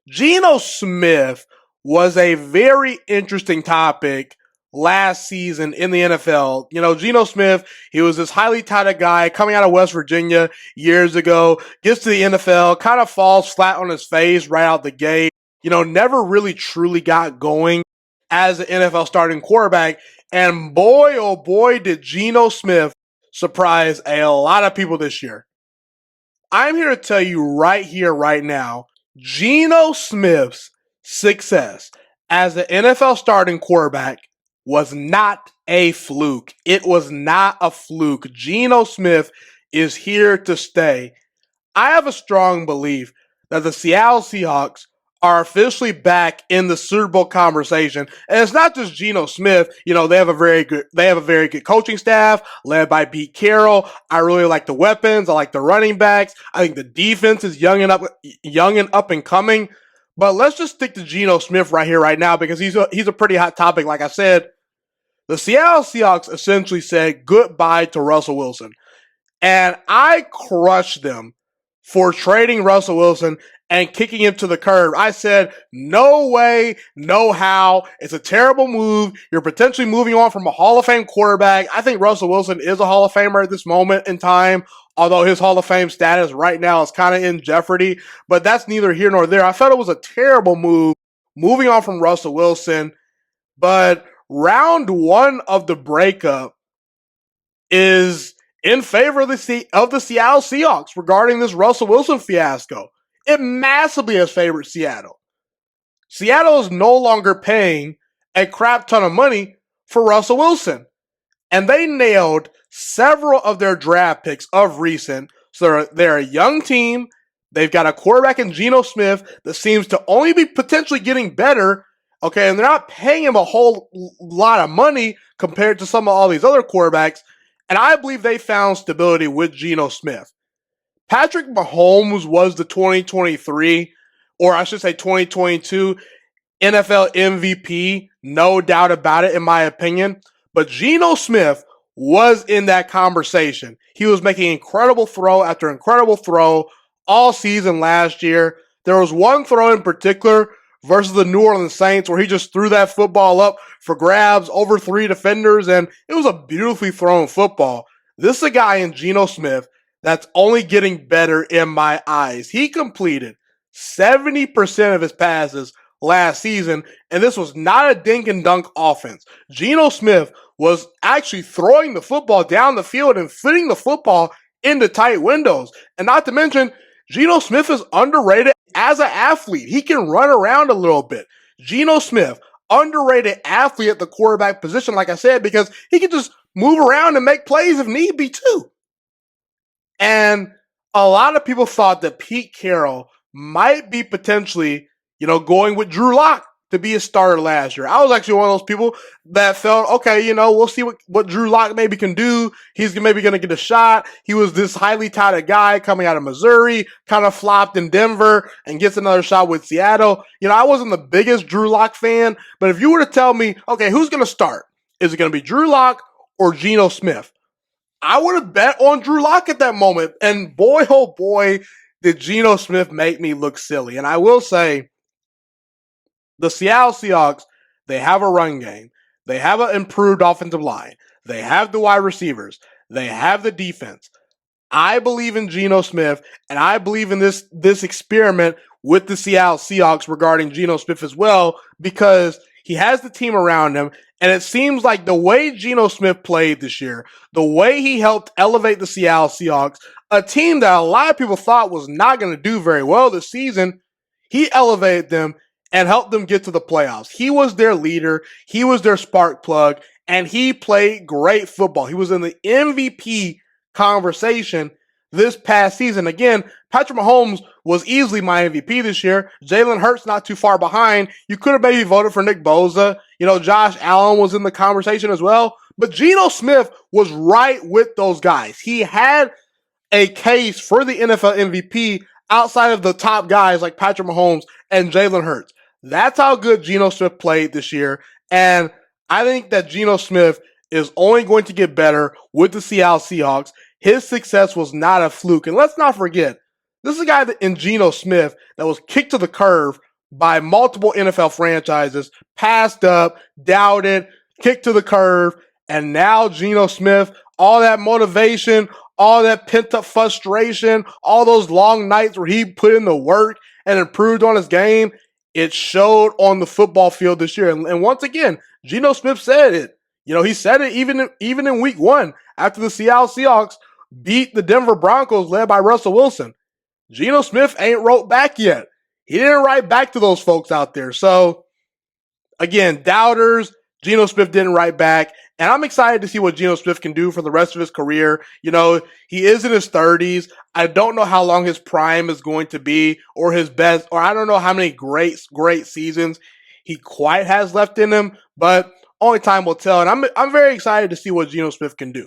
Geno Smith was a very interesting topic last season in the NFL. Geno Smith, he was this highly touted guy coming out of West Virginia years ago, gets to the NFL, kind of falls flat on his face right out the gate. Never really truly got going as an NFL starting quarterback. And boy, oh boy, did Geno Smith surprise a lot of people this year. I'm here to tell you right here, right now, Geno Smith's success as the NFL starting quarterback was not a fluke. It was not a fluke. Geno Smith is here to stay. I have a strong belief that the Seattle Seahawks are officially back in the Super Bowl conversation. And it's not just Geno Smith. They have a very good coaching staff led by Pete Carroll. I really like the weapons. I like the running backs. I think the defense is young and up and coming. But let's just stick to Geno Smith right here, right now, because he's a pretty hot topic. Like I said, the Seattle Seahawks essentially said goodbye to Russell Wilson. And I crushed them for trading Russell Wilson and kicking him to the curb. I said, no way, no how. It's a terrible move. You're potentially moving on from a Hall of Fame quarterback. I think Russell Wilson is a Hall of Famer at this moment in time, although his Hall of Fame status right now is kind of in jeopardy. But that's neither here nor there. I felt it was a terrible move, moving on from Russell Wilson. But round one of the breakup is in favor of the Seattle Seahawks regarding this Russell Wilson fiasco. It massively has favored Seattle. Seattle is no longer paying a crap ton of money for Russell Wilson. And they nailed several of their draft picks of recent. So they're a young team. They've got a quarterback in Geno Smith that seems to only be potentially getting better. Okay, and they're not paying him a whole lot of money compared to some of all these other quarterbacks. And I believe they found stability with Geno Smith. Patrick Mahomes was the 2023, or I should say 2022 NFL MVP, no doubt about it in my opinion. But Geno Smith was in that conversation. He was making incredible throw after incredible throw all season last year. There was one throw in particular versus the New Orleans Saints where he just threw that football up for grabs over 3 defenders, and it was a beautifully thrown football. This is a guy in Geno Smith that's only getting better in my eyes. He completed 70% of his passes last season, and this was not a dink and dunk offense. Geno Smith was actually throwing the football down the field and fitting the football into tight windows. And not to mention, Geno Smith is underrated as an athlete. He can run around a little bit. Geno Smith, underrated athlete at the quarterback position, like I said, because he can just move around and make plays if need be too. And a lot of people thought that Pete Carroll might be potentially, going with Drew Lock to be a starter last year. I was actually one of those people that felt, okay, we'll see what Drew Lock maybe can do. He's maybe going to get a shot. He was this highly touted guy coming out of Missouri, kind of flopped in Denver and gets another shot with Seattle. I wasn't the biggest Drew Lock fan, but if you were to tell me, okay, who's going to start? Is it going to be Drew Lock or Geno Smith? I would have bet on Drew Lock at that moment. And boy, oh boy, did Geno Smith make me look silly. And I will say, the Seattle Seahawks, they have a run game. They have an improved offensive line. They have the wide receivers. They have the defense. I believe in Geno Smith, and I believe in this experiment with the Seattle Seahawks regarding Geno Smith as well, because he has the team around him, and it seems like the way Geno Smith played this year, the way he helped elevate the Seattle Seahawks, a team that a lot of people thought was not going to do very well this season, he elevated them and helped them get to the playoffs. He was their leader. He was their spark plug, and he played great football. He was in the MVP conversation this past season. Again, Patrick Mahomes was easily my MVP this year. Jalen Hurts not too far behind. You could have maybe voted for Nick Bosa. Josh Allen was in the conversation as well. But Geno Smith was right with those guys. He had a case for the NFL MVP outside of the top guys like Patrick Mahomes and Jalen Hurts. That's how good Geno Smith played this year. And I think that Geno Smith is only going to get better with the Seattle Seahawks. His success was not a fluke. And let's not forget, this is a guy in Geno Smith that was kicked to the curb by multiple NFL franchises, passed up, doubted, kicked to the curve, and now Geno Smith, all that motivation, all that pent up frustration, all those long nights where he put in the work and improved on his game, it showed on the football field this year. And once again, Geno Smith said it. He said it even in week one after the Seattle Seahawks beat the Denver Broncos led by Russell Wilson. Geno Smith ain't wrote back yet. He didn't write back to those folks out there. So, again, doubters, Geno Smith didn't write back. And I'm excited to see what Geno Smith can do for the rest of his career. He is in his 30s. I don't know how long his prime is going to be or his best, or I don't know how many great seasons he quite has left in him, but only time will tell. And I'm very excited to see what Geno Smith can do.